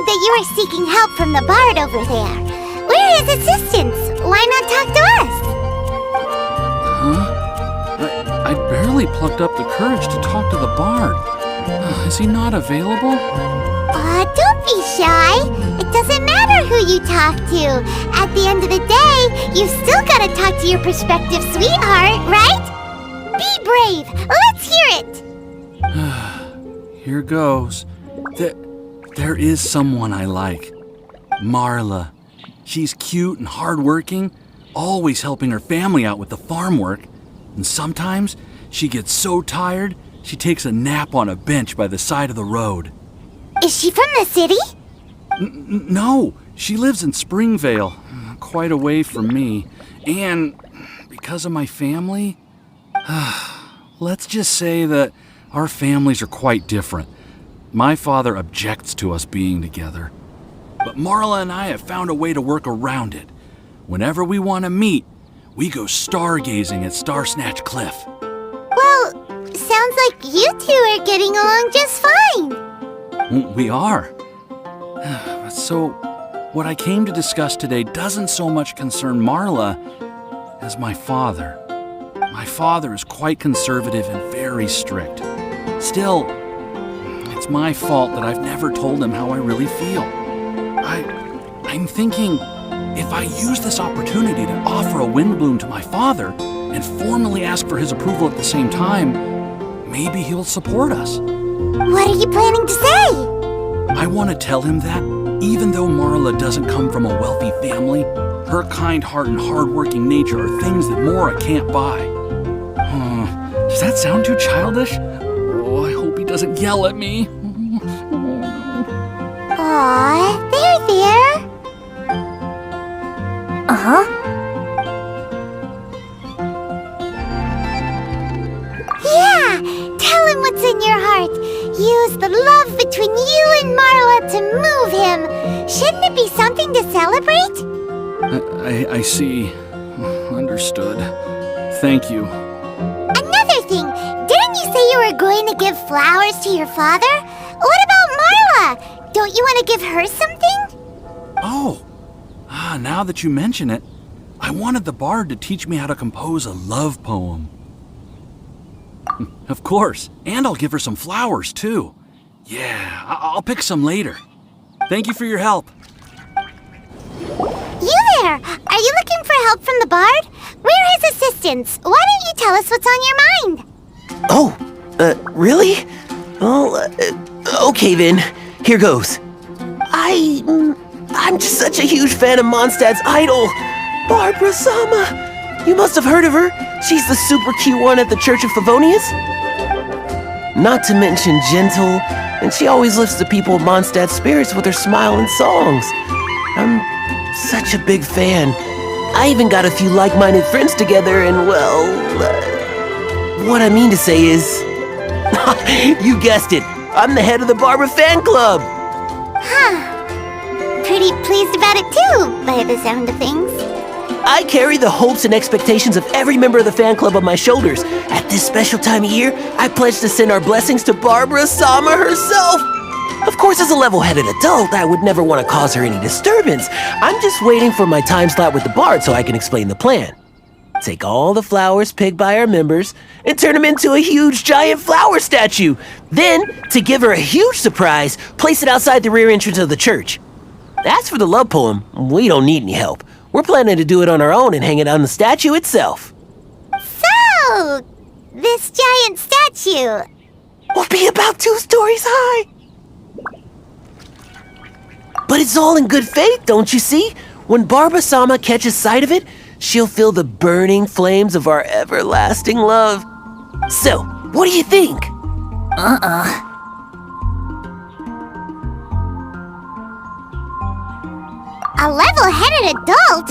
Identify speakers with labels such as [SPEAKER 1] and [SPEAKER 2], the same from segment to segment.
[SPEAKER 1] heard that you are seeking help from the bard over there. We're his assistants. Why not talk to us?
[SPEAKER 2] Huh? I barely plucked up the courage to talk to the bard. Is he not available?
[SPEAKER 1] Don't be shy. It doesn't matter who you talk to. At the end of the day, you've still got to talk to your prospective sweetheart, right? Be brave. Let's hear it.
[SPEAKER 2] Here goes. There is someone I like. Marla. She's cute and hardworking, always helping her family out with the farm work. And sometimes she gets so tired, she takes a nap on a bench by the side of the road.
[SPEAKER 1] Is she from the city?
[SPEAKER 2] No, she lives in Springvale, quite away from me. And because of my family, let's just say that our families are quite different. My father objects to us being together. But Marla and I have found a way to work around it. Whenever we want to meet, we go stargazing at Star Snatch Cliff.
[SPEAKER 1] Well, sounds like you two are getting along just fine.
[SPEAKER 2] We are. So, what I came to discuss today doesn't so much concern Marla as my father. My father is quite conservative and very strict. Still, it's my fault that I've never told him how I really feel. I'm thinking, if I use this opportunity to offer a wind bloom to my father and formally ask for his approval at the same time, maybe he'll support us.
[SPEAKER 1] What are you planning to say?
[SPEAKER 2] I want to tell him that, even though Marla doesn't come from a wealthy family, her kind heart and hardworking nature are things that Mora can't buy. Does that sound too childish? Oh, I hope he doesn't yell at me.
[SPEAKER 1] Aw, there. Yeah, tell him what's in your heart. Use the love between you and Marla to move him. Shouldn't it be something to celebrate?
[SPEAKER 2] I see. Understood. Thank you.
[SPEAKER 1] Another thing, didn't you say you were going to give flowers to your father? What about Marla? Don't you want to give her something?
[SPEAKER 2] Oh, now that you mention it, I wanted the bard to teach me how to compose a love poem. Of course, and I'll give her some flowers, too. Yeah, I'll pick some later. Thank you for your help.
[SPEAKER 1] You there! Are you looking for help from the bard? We're his assistants. Why don't you tell us what's on your mind?
[SPEAKER 3] Oh, really? Well, okay then. Here goes. I'm just such a huge fan of Mondstad's idol, Barbara Sama. You must have heard of her. She's the super cute one at the Church of Favonius. Not to mention gentle, and she always lifts the people of Mondstad's spirits with her smile and songs. I'm such a big fan. I even got a few like-minded friends together, and well, what I mean to say is, you guessed it. I'm the head of the Barbara fan club.
[SPEAKER 1] Huh. Pretty pleased about it too, by the sound of things.
[SPEAKER 3] I carry the hopes and expectations of every member of the fan club on my shoulders. At this special time of year, I pledge to send our blessings to Barbara Sama herself. Of course, as a level-headed adult, I would never want to cause her any disturbance. I'm just waiting for my time slot with the bard so I can explain the plan. Take all the flowers picked by our members and turn them into a huge giant flower statue. Then, to give her a huge surprise, place it outside the rear entrance of the church. As for the love poem, we don't need any help. We're planning to do it on our own and hang it on the statue itself.
[SPEAKER 1] So, this giant statue
[SPEAKER 3] will be about 2 stories high. But it's all in good faith, don't you see? When Barbara Sama catches sight of it, she'll feel the burning flames of our everlasting love. So, what do you think?
[SPEAKER 1] A level-headed adult?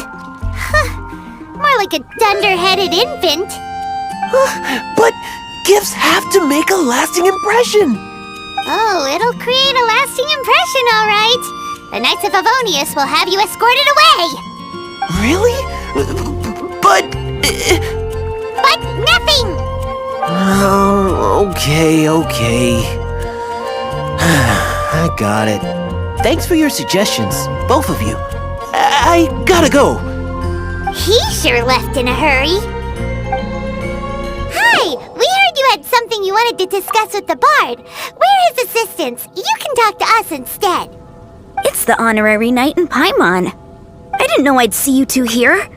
[SPEAKER 1] More like a dunder-headed infant.
[SPEAKER 3] But gifts have to make a lasting impression.
[SPEAKER 1] Oh, it'll create a lasting impression, all right. The Knights of Favonius will have you escorted away.
[SPEAKER 3] Really? But
[SPEAKER 1] nothing!
[SPEAKER 3] Oh, okay. I got it. Thanks for your suggestions, both of you. I gotta go.
[SPEAKER 1] He sure left in a hurry. Hi, we heard you had something you wanted to discuss with the bard. We're his assistants. You can talk to us instead.
[SPEAKER 4] It's the honorary knight in Paimon. I didn't know I'd see you two here.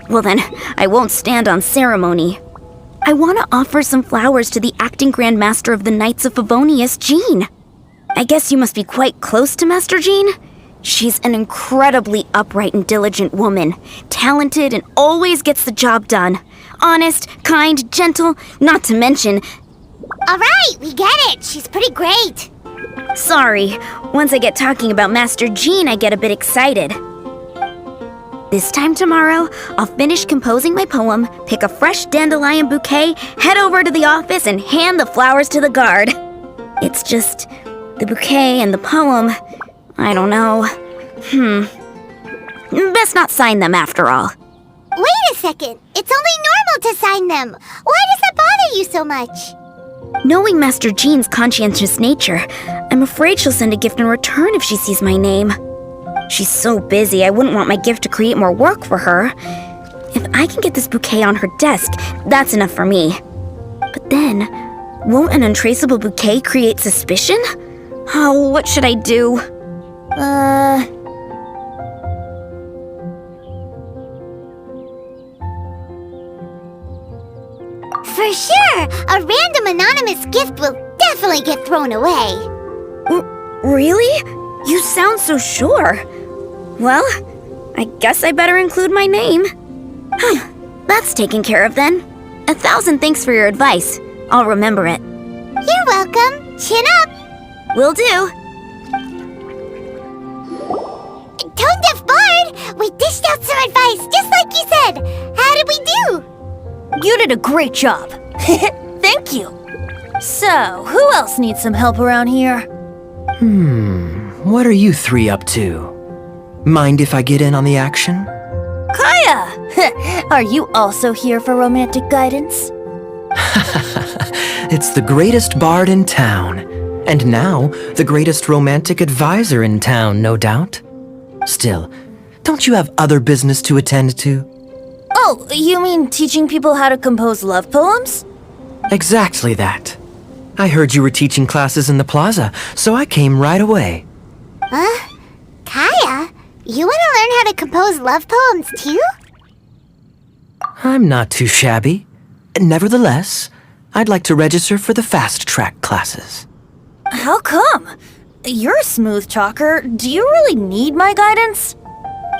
[SPEAKER 4] Well then, I won't stand on ceremony. I want to offer some flowers to the acting Grand Master of the Knights of Favonius, Jean. I guess you must be quite close to Master Jean? She's an incredibly upright and diligent woman, talented and always gets the job done. Honest, kind, gentle, not to mention...
[SPEAKER 1] All right, we get it. She's pretty great.
[SPEAKER 4] Sorry, once I get talking about Master Jean, I get a bit excited. This time tomorrow, I'll finish composing my poem, pick a fresh dandelion bouquet, head over to the office, and hand the flowers to the guard. It's just... the bouquet and the poem... I don't know. Best not sign them after all.
[SPEAKER 1] Wait a second. It's only normal to sign them. Why does that bother you so much?
[SPEAKER 4] Knowing Master Jean's conscientious nature, I'm afraid she'll send a gift in return if she sees my name. She's so busy, I wouldn't want my gift to create more work for her. If I can get this bouquet on her desk, that's enough for me. But then, won't an untraceable bouquet create suspicion? Oh, what should I do?
[SPEAKER 1] For sure, a random anonymous gift will definitely get thrown away.
[SPEAKER 4] Really? You sound so sure. Well, I guess I better include my name. That's taken care of then. 1,000 thanks for your advice. I'll remember it.
[SPEAKER 1] You're welcome. Chin up.
[SPEAKER 4] Will do.
[SPEAKER 1] Tone Deaf Bard, we dished out some advice, just like you said. How did we do?
[SPEAKER 5] You did a great job. Thank you. So, who else needs some help around here?
[SPEAKER 6] What are you three up to? Mind if I get in on the action?
[SPEAKER 5] Kaya! Are you also here for romantic guidance?
[SPEAKER 6] It's the greatest bard in town. And now, the greatest romantic advisor in town, no doubt. Still, don't you have other business to attend to?
[SPEAKER 5] Oh, you mean teaching people how to compose love poems?
[SPEAKER 6] Exactly that. I heard you were teaching classes in the plaza, so I came right away.
[SPEAKER 1] Huh? Kaya, you want to learn how to compose love poems too?
[SPEAKER 6] I'm not too shabby. Nevertheless, I'd like to register for the fast-track classes.
[SPEAKER 5] How come? You're a smooth talker. Do you really need my guidance?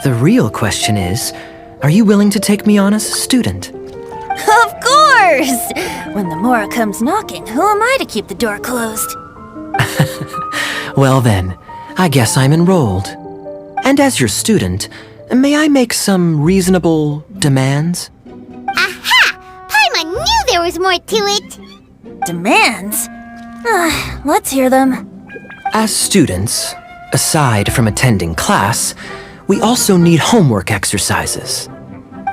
[SPEAKER 6] The real question is, are you willing to take me on as a student?
[SPEAKER 5] Of course! When the Mora comes knocking, who am I to keep the door closed?
[SPEAKER 6] Well then, I guess I'm enrolled. And as your student, may I make some reasonable demands?
[SPEAKER 1] Aha! Paimon knew there was more to it.
[SPEAKER 5] Demands? Let's hear them.
[SPEAKER 6] As students, aside from attending class, we also need homework exercises.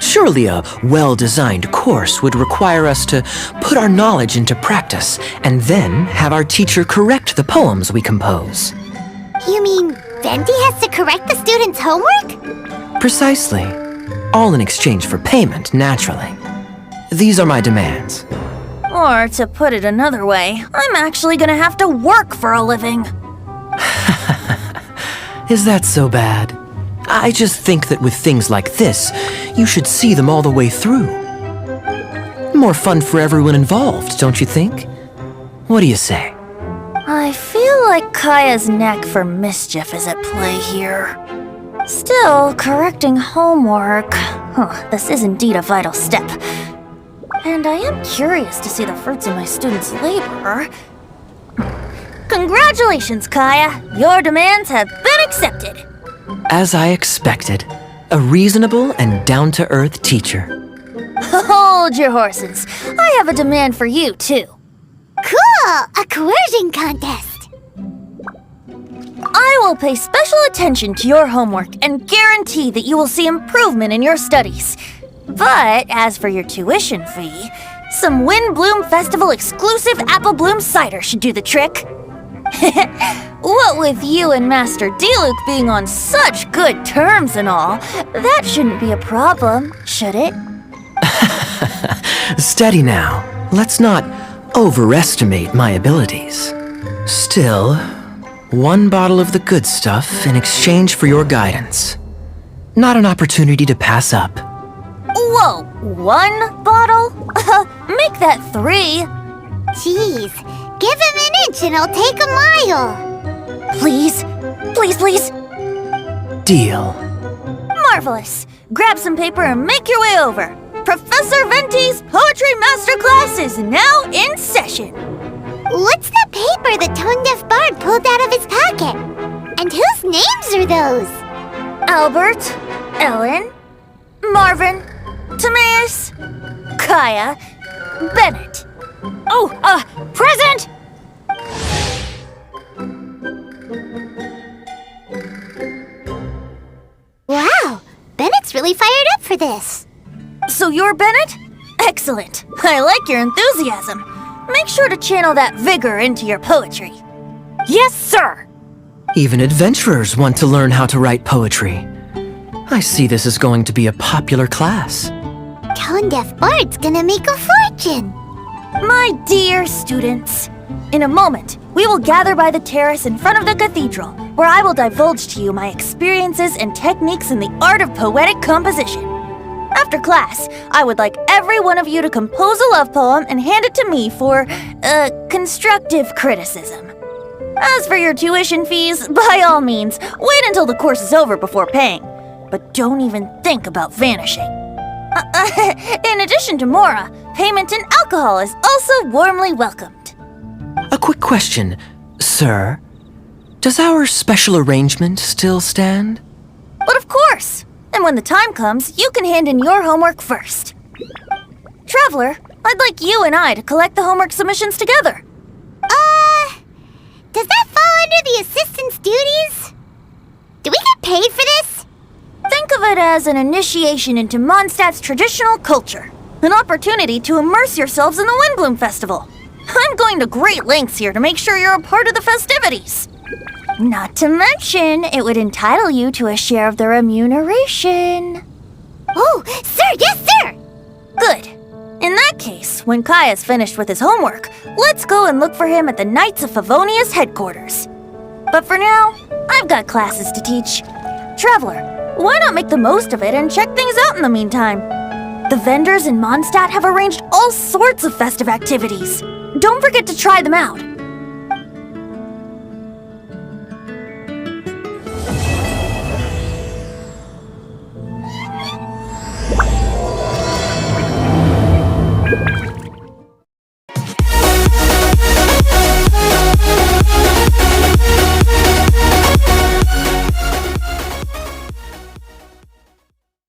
[SPEAKER 6] Surely a well-designed course would require us to put our knowledge into practice and then have our teacher correct the poems we compose.
[SPEAKER 1] You mean Vendi has to correct the students' homework?
[SPEAKER 6] Precisely. All in exchange for payment, naturally. These are my demands.
[SPEAKER 5] Or, to put it another way, I'm actually gonna have to work for a living.
[SPEAKER 6] Is that so bad? I just think that with things like this, you should see them all the way through. More fun for everyone involved, don't you think? What do you say?
[SPEAKER 5] I feel like Kaya's knack for mischief is at play here. Still, correcting homework... this is indeed a vital step. And I am curious to see the fruits of my students' labor. Congratulations, Kaya! Your demands have been accepted!
[SPEAKER 6] As I expected, a reasonable and down-to-earth teacher.
[SPEAKER 5] Hold your horses. I have a demand for you, too.
[SPEAKER 1] Cool! A coercion contest.
[SPEAKER 5] I will pay special attention to your homework and guarantee that you will see improvement in your studies. But as for your tuition fee, some Wind Bloom Festival exclusive Apple Bloom cider should do the trick. what with you and Master Diluc being on such good terms and all, that shouldn't be a problem, should it?
[SPEAKER 6] Steady now. Let's not overestimate my abilities. Still, one bottle of the good stuff in exchange for your guidance. Not an opportunity to pass up.
[SPEAKER 5] Whoa, 1 bottle? Make that 3.
[SPEAKER 1] Jeez, give him an inch and he'll take a mile.
[SPEAKER 5] Please, please, please.
[SPEAKER 6] Deal.
[SPEAKER 5] Marvelous. Grab some paper and make your way over. Professor Venti's Poetry Masterclass is now in session.
[SPEAKER 1] What's the paper the tone-deaf bard pulled out of his pocket? And whose names are those?
[SPEAKER 5] Albert, Ellen, Marvin, Timaeus, Kaya, Bennett.
[SPEAKER 4] Oh, present!
[SPEAKER 1] Wow, Bennett's really fired up for this.
[SPEAKER 5] So you're Bennett? Excellent. I like your enthusiasm. Make sure to channel that vigor into your poetry.
[SPEAKER 4] Yes, sir!
[SPEAKER 6] Even adventurers want to learn how to write poetry. I see this is going to be a popular class.
[SPEAKER 1] Tone-deaf bard's gonna make a fortune.
[SPEAKER 5] My dear students, in a moment, we will gather by the terrace in front of the cathedral, where I will divulge to you my experiences and techniques in the art of poetic composition. After class, I would like every one of you to compose a love poem and hand it to me for, constructive criticism. As for your tuition fees, by all means, wait until the course is over before paying. But don't even think about vanishing. In addition to Mora, payment in alcohol is also warmly welcomed.
[SPEAKER 6] A quick question, sir. Does our special arrangement still stand?
[SPEAKER 5] But of course! And when the time comes, you can hand in your homework first. Traveler, I'd like you and I to collect the homework submissions together.
[SPEAKER 1] Does that fall under the assistant's duties? Do we get paid for this?
[SPEAKER 5] Think of it as an initiation into Mondstadt's traditional culture. An opportunity to immerse yourselves in the Windbloom Festival. I'm going to great lengths here to make sure you're a part of the festivities. Not to mention, it would entitle you to a share of the remuneration.
[SPEAKER 1] Oh, sir, yes, sir!
[SPEAKER 5] Good. In that case, when Kaya's finished with his homework, let's go and look for him at the Knights of Favonia's headquarters. But for now, I've got classes to teach. Traveler, why not make the most of it and check things out in the meantime? The vendors in Mondstadt have arranged all sorts of festive activities. Don't forget to try them out.